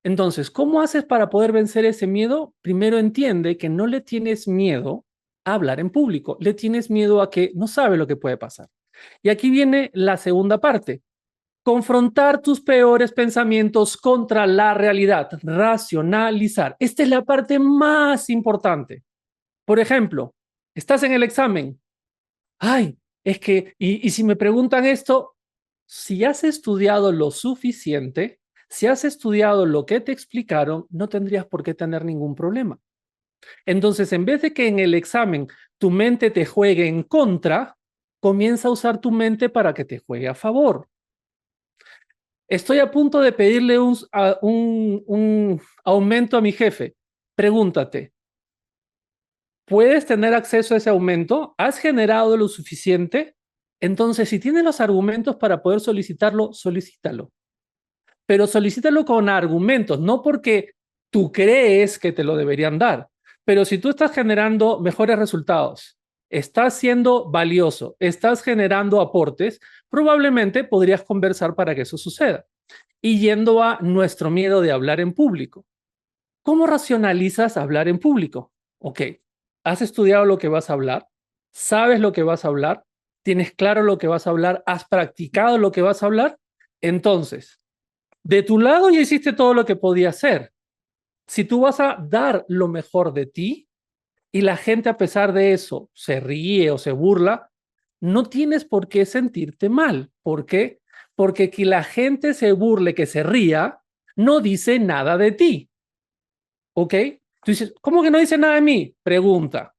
Entonces, ¿cómo haces para poder vencer ese miedo? Primero entiende que no le tienes miedo a hablar en público, le tienes miedo a que no sabe lo que puede pasar. Y aquí viene la segunda parte. Confrontar tus peores pensamientos contra la realidad, racionalizar. Esta es la parte más importante. Por ejemplo, estás en el examen. Ay, es que, y si me preguntan esto, si has estudiado lo suficiente, si has estudiado lo que te explicaron, no tendrías por qué tener ningún problema. Entonces, en vez de que en el examen tu mente te juegue en contra, comienza a usar tu mente para que te juegue a favor. Estoy a punto de pedirle un aumento a mi jefe. Pregúntate, ¿puedes tener acceso a ese aumento? ¿Has generado lo suficiente? Entonces, si tienes los argumentos para poder solicitarlo, solicítalo. Pero solicítalo con argumentos, no porque tú crees que te lo deberían dar. Pero si tú estás generando mejores resultados, estás siendo valioso, estás generando aportes, probablemente podrías conversar para que eso suceda. Y yendo a nuestro miedo de hablar en público. ¿Cómo racionalizas hablar en público? Ok, ¿has estudiado lo que vas a hablar? ¿Sabes lo que vas a hablar? ¿Tienes claro lo que vas a hablar? ¿Has practicado lo que vas a hablar? Entonces, de tu lado ya hiciste todo lo que podías hacer. Si tú vas a dar lo mejor de ti y la gente a pesar de eso se ríe o se burla, no tienes por qué sentirte mal. ¿Por qué? Porque que la gente se burle, que se ría, no dice nada de ti. ¿Ok? Tú dices, ¿cómo que no dice nada de mí? Pregunta.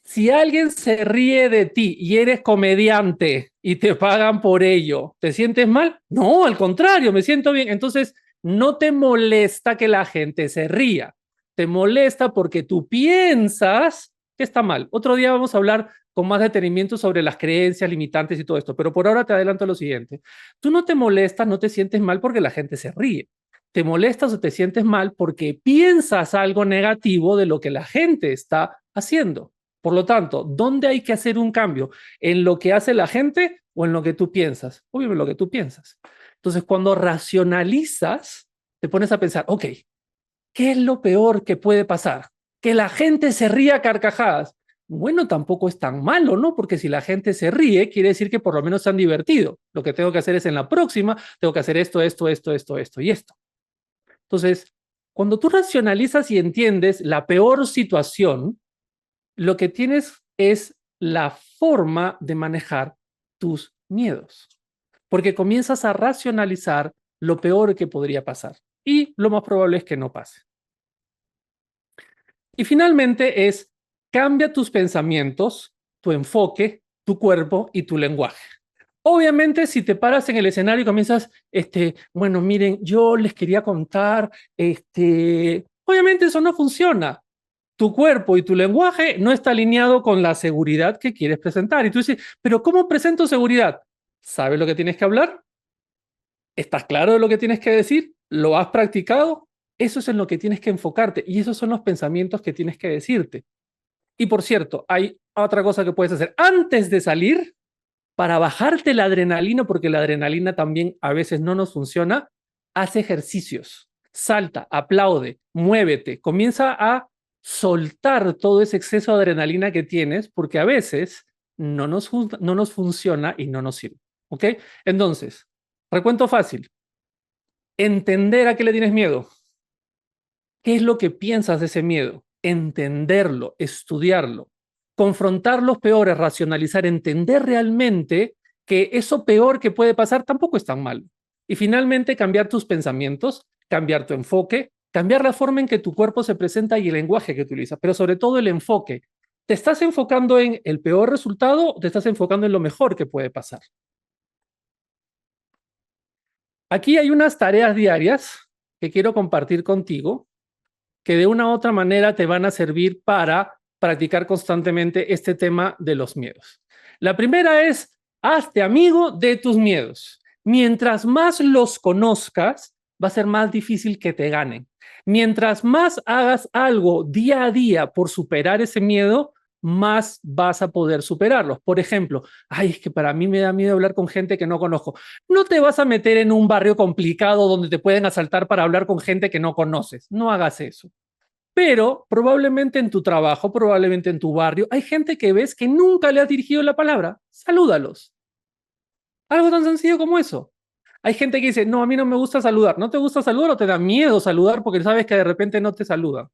Si alguien se ríe de ti y eres comediante y te pagan por ello, ¿te sientes mal? No, al contrario, me siento bien. Entonces, no te molesta que la gente se ría. Te molesta porque tú piensas que está mal. Otro día vamos a hablar con más detenimiento sobre las creencias limitantes y todo esto, pero por ahora te adelanto lo siguiente. Tú no te molestas, no te sientes mal porque la gente se ríe. Te molestas o te sientes mal porque piensas algo negativo de lo que la gente está haciendo. Por lo tanto, ¿dónde hay que hacer un cambio? ¿En lo que hace la gente o en lo que tú piensas? Obvio, en lo que tú piensas. Entonces, cuando racionalizas, te pones a pensar, ok, ¿Qué es lo peor que puede pasar? Que la gente se ría a carcajadas. Bueno, tampoco es tan malo, ¿no? Porque si la gente se ríe, quiere decir que por lo menos se han divertido. Lo que tengo que hacer es en la próxima, tengo que hacer esto y esto. Entonces, cuando tú racionalizas y entiendes la peor situación, lo que tienes es la forma de manejar tus miedos, porque comienzas a racionalizar lo peor que podría pasar y lo más probable es que no pase. Y finalmente es cambia tus pensamientos, tu enfoque, tu cuerpo y tu lenguaje. Obviamente, si te paras en el escenario y comienzas, bueno, miren, yo les quería contar, obviamente eso no funciona. Tu cuerpo y tu lenguaje no está alineado con la seguridad que quieres presentar. Y tú dices, pero ¿cómo presento seguridad? ¿Sabes lo que tienes que hablar? ¿Estás claro de lo que tienes que decir? ¿Lo has practicado? Eso es en lo que tienes que enfocarte y esos son los pensamientos que tienes que decirte. Y por cierto, hay otra cosa que puedes hacer antes de salir para bajarte la adrenalina, porque la adrenalina también a veces no nos funciona. Haz ejercicios, salta, aplaude, muévete, comienza a soltar todo ese exceso de adrenalina que tienes, porque a veces no nos funciona y no nos sirve. ¿Ok? Entonces, recuento fácil. Entender a qué le tienes miedo. ¿Qué es lo que piensas de ese miedo? Entenderlo, estudiarlo, confrontar los peores, racionalizar, entender realmente que eso peor que puede pasar tampoco es tan malo. Y finalmente cambiar tus pensamientos, cambiar tu enfoque, cambiar la forma en que tu cuerpo se presenta y el lenguaje que utiliza, pero sobre todo el enfoque. ¿Te estás enfocando en el peor resultado o te estás enfocando en lo mejor que puede pasar? Aquí hay unas tareas diarias que quiero compartir contigo que de una u otra manera te van a servir para practicar constantemente este tema de los miedos. La primera es, hazte amigo de tus miedos. Mientras más los conozcas, va a ser más difícil que te ganen. Mientras más hagas algo día a día por superar ese miedo, más vas a poder superarlos. Por ejemplo, ay, es que para mí me da miedo hablar con gente que no conozco. No te vas a meter en un barrio complicado donde te pueden asaltar para hablar con gente que no conoces. No hagas eso. Pero probablemente en tu trabajo, probablemente en tu barrio, hay gente que ves que nunca le has dirigido la palabra. Salúdalos. Algo tan sencillo como eso. Hay gente que dice, no, a mí no me gusta saludar. ¿No te gusta saludar o te da miedo saludar porque sabes que de repente no te saludan?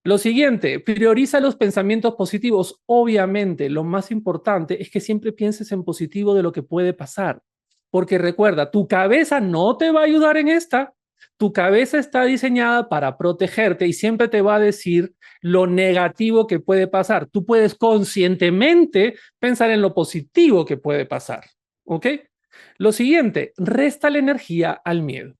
Lo siguiente, prioriza los pensamientos positivos. Obviamente, lo más importante es que siempre pienses en positivo de lo que puede pasar. Porque recuerda, tu cabeza no te va a ayudar en esta. Tu cabeza está diseñada para protegerte y siempre te va a decir lo negativo que puede pasar. Tú puedes conscientemente pensar en lo positivo que puede pasar. ¿Ok? Lo siguiente, resta la energía al miedo.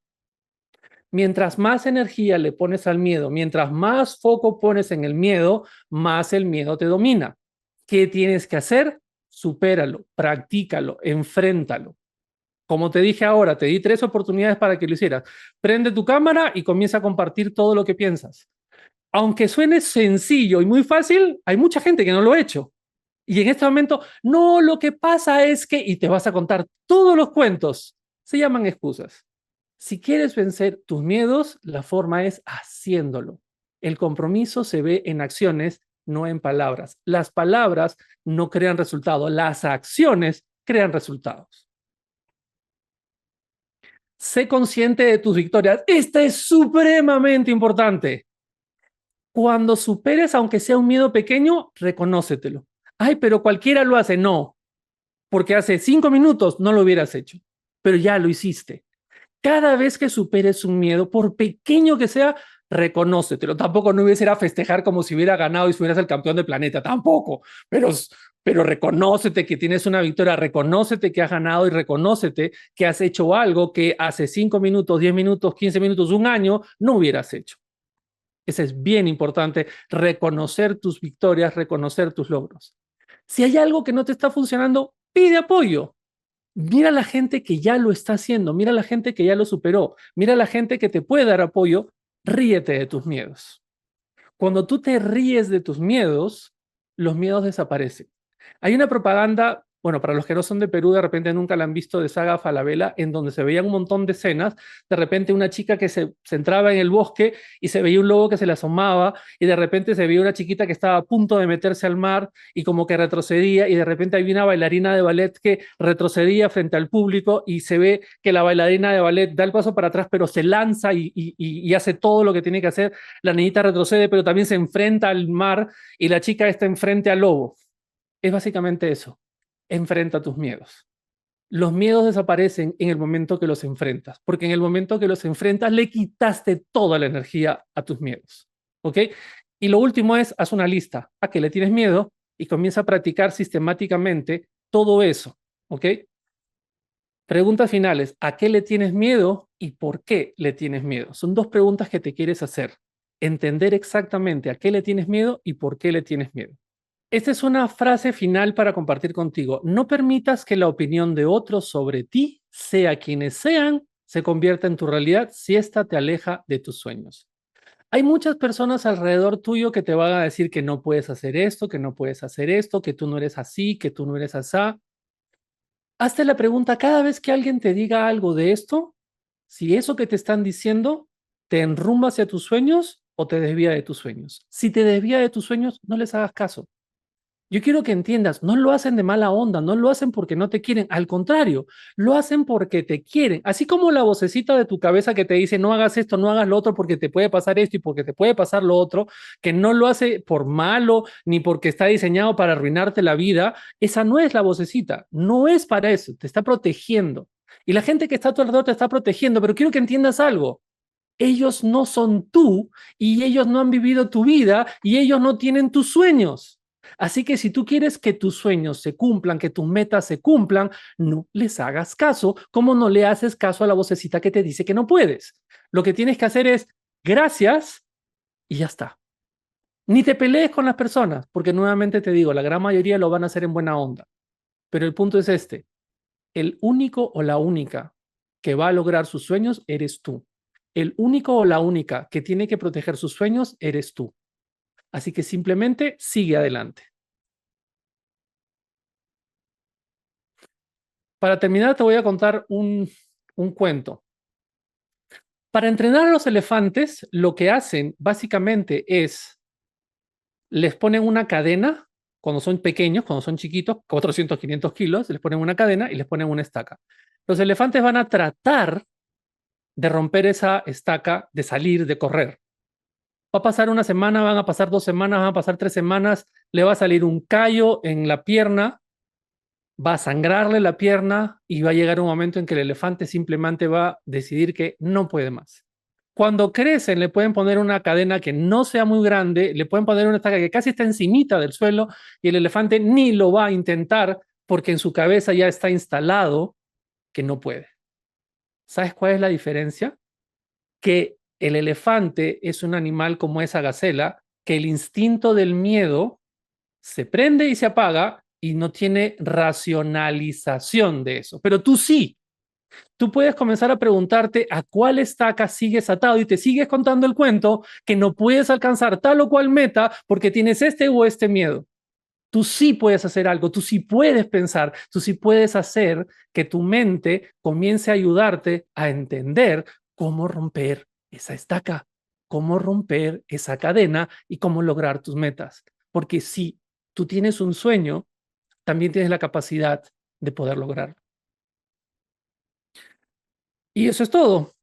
Mientras más energía le pones al miedo, mientras más foco pones en el miedo, más el miedo te domina. ¿Qué tienes que hacer? Supéralo, practícalo, enfréntalo. Como te dije ahora, te di 3 oportunidades para que lo hicieras. Prende tu cámara y comienza a compartir todo lo que piensas. Aunque suene sencillo y muy fácil, hay mucha gente que no lo ha hecho. Y en este momento, no, lo que pasa es que, y te vas a contar todos los cuentos, se llaman excusas. Si quieres vencer tus miedos, la forma es haciéndolo. El compromiso se ve en acciones, no en palabras. Las palabras no crean resultados, las acciones crean resultados. Sé consciente de tus victorias. Esta es supremamente importante. Cuando superes, aunque sea un miedo pequeño, reconócetelo. Ay, pero cualquiera lo hace. No, porque hace 5 minutos no lo hubieras hecho, pero ya lo hiciste. Cada vez que superes un miedo, por pequeño que sea, reconócetelo. Tampoco no hubiese a festejar como si hubiera ganado y fueras el campeón del planeta, tampoco. Pero reconócete que tienes una victoria, reconócete que has ganado y reconócete que has hecho algo que hace 5 minutos, 10 minutos, 15 minutos, un año no hubieras hecho. Eso es bien importante, reconocer tus victorias, reconocer tus logros. Si hay algo que no te está funcionando, pide apoyo. Mira a la gente que ya lo está haciendo, mira a la gente que ya lo superó, mira a la gente que te puede dar apoyo, ríete de tus miedos. Cuando tú te ríes de tus miedos, los miedos desaparecen. Hay una propaganda Bueno, para los que no son de Perú, de repente nunca la han visto, de Saga Falabella, en donde se veían un montón de escenas. De repente una chica que se entraba en el bosque y se veía un lobo que se le asomaba, y de repente se veía una chiquita que estaba a punto de meterse al mar y como que retrocedía, y de repente había una bailarina de ballet que retrocedía frente al público, y se ve que la bailarina de ballet da el paso para atrás, pero se lanza y hace todo lo que tiene que hacer. La niñita retrocede, pero también se enfrenta al mar, y la chica está enfrente al lobo. Es básicamente eso. Enfrenta tus miedos. Los miedos desaparecen en el momento que los enfrentas, porque en el momento que los enfrentas le quitaste toda la energía a tus miedos. ¿Ok? Y lo último es, haz una lista. ¿A qué le tienes miedo? Y comienza a practicar sistemáticamente todo eso. ¿Ok? Preguntas finales. ¿A qué le tienes miedo y por qué le tienes miedo? Son dos preguntas que te quieres hacer. Entender exactamente a qué le tienes miedo y por qué le tienes miedo. Esta es una frase final para compartir contigo. No permitas que la opinión de otros sobre ti, sea quienes sean, se convierta en tu realidad si ésta te aleja de tus sueños. Hay muchas personas alrededor tuyo que te van a decir que no puedes hacer esto, que no puedes hacer esto, que tú no eres así, que tú no eres asá. Hazte la pregunta cada vez que alguien te diga algo de esto, si eso que te están diciendo te enrumba hacia tus sueños o te desvía de tus sueños. Si te desvía de tus sueños, no les hagas caso. Yo quiero que entiendas, no lo hacen de mala onda, no lo hacen porque no te quieren, al contrario, lo hacen porque te quieren. Así como la vocecita de tu cabeza que te dice, no hagas esto, no hagas lo otro porque te puede pasar esto y porque te puede pasar lo otro, que no lo hace por malo ni porque está diseñado para arruinarte la vida, esa no es la vocecita, no es para eso, te está protegiendo. Y la gente que está a tu alrededor te está protegiendo, pero quiero que entiendas algo. Ellos no son tú y ellos no han vivido tu vida y ellos no tienen tus sueños. Así que si tú quieres que tus sueños se cumplan, que tus metas se cumplan, no les hagas caso, como no le haces caso a la vocecita que te dice que no puedes. Lo que tienes que hacer es gracias y ya está. Ni te pelees con las personas, porque nuevamente te digo, la gran mayoría lo van a hacer en buena onda. Pero el punto es este, el único o la única que va a lograr sus sueños eres tú. El único o la única que tiene que proteger sus sueños eres tú. Así que simplemente sigue adelante. Para terminar, te voy a contar un cuento. Para entrenar a los elefantes, lo que hacen básicamente es, les ponen una cadena, cuando son pequeños, cuando son chiquitos, 400, 500 kilos, les ponen una cadena y les ponen una estaca. Los elefantes van a tratar de romper esa estaca, de salir, de correr. Va a pasar una semana, van a pasar 2 semanas, van a pasar 3 semanas, le va a salir un callo en la pierna, va a sangrarle la pierna y va a llegar un momento en que el elefante simplemente va a decidir que no puede más. Cuando crecen, le pueden poner una cadena que no sea muy grande, le pueden poner una estaca que casi está encimita del suelo y el elefante ni lo va a intentar porque en su cabeza ya está instalado que no puede. ¿Sabes cuál es la diferencia? Que el elefante es un animal como esa gacela, que el instinto del miedo se prende y se apaga y no tiene racionalización de eso. Pero tú sí. Tú puedes comenzar a preguntarte a cuál estaca sigues atado y te sigues contando el cuento que no puedes alcanzar tal o cual meta porque tienes este o este miedo. Tú sí puedes hacer algo, tú sí puedes pensar, tú sí puedes hacer que tu mente comience a ayudarte a entender cómo romper esa estaca, cómo romper esa cadena y cómo lograr tus metas. Porque si tú tienes un sueño, también tienes la capacidad de poder lograrlo. Y eso es todo.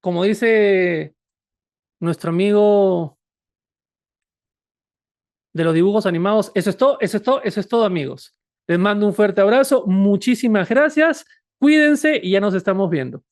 Como dice nuestro amigo de los dibujos animados, eso es todo, eso es todo, eso es todo, amigos. Les mando un fuerte abrazo, muchísimas gracias, cuídense y ya nos estamos viendo.